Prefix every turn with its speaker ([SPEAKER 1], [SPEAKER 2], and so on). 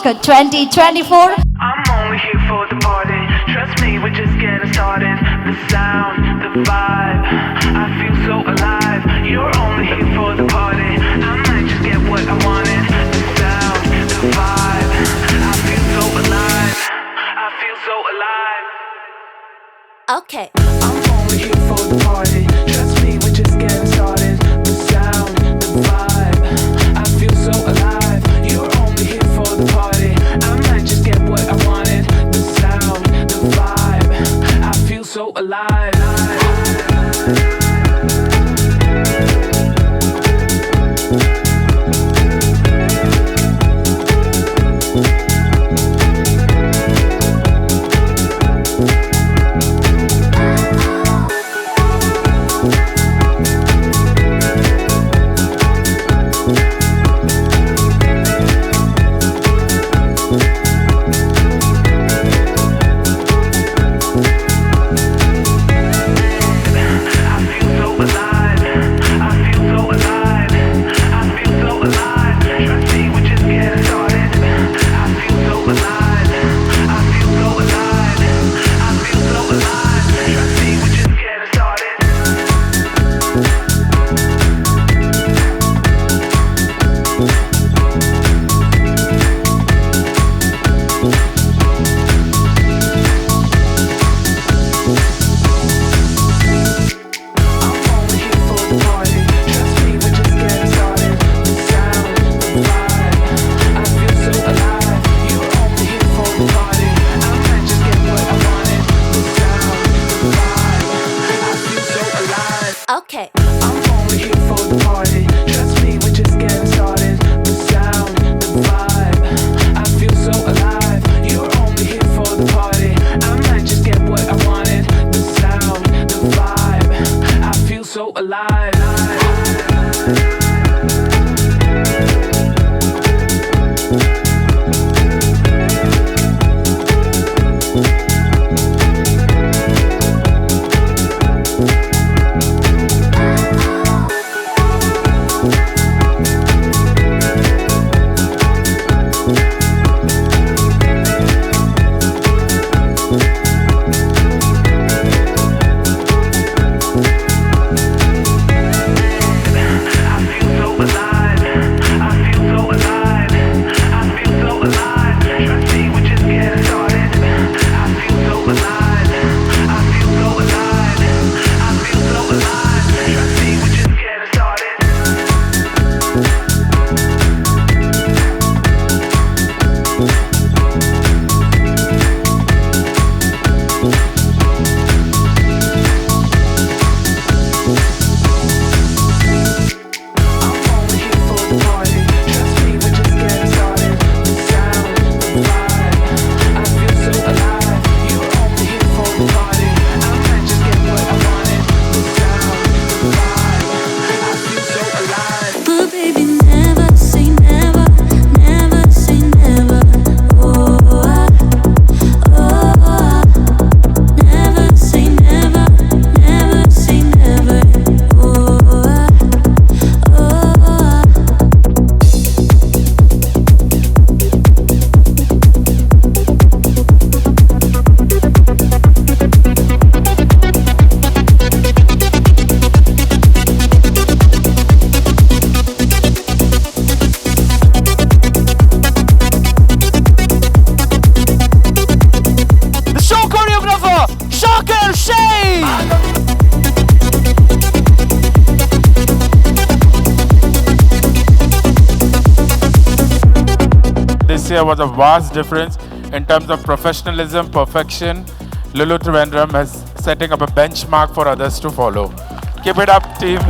[SPEAKER 1] Week 2024.
[SPEAKER 2] I'm only here for the party. Trust me, we're just getting started. The sound, the vibe, I feel so alive. You're only here for the party. I might just get what I wanted. The sound, the vibe, I feel so alive. I feel so alive.
[SPEAKER 1] Okay.
[SPEAKER 2] I'm only here for the party. Trust me, we're just getting started. The sound, the vibe, I feel so alive. You're only here for the party. I might just get what I wanted. The sound, the vibe, I feel so alive.
[SPEAKER 1] Okay.
[SPEAKER 2] I'm only here for the party. Trust me, we're just getting started. The sound, the vibe, I feel so alive. You're only here for the party. I might just get what I wanted. The sound, the vibe, I feel so alive.
[SPEAKER 3] There was a vast difference in terms of professionalism, perfection. LuLu Trivandrum is setting up a benchmark for others to follow. Keep it up, team.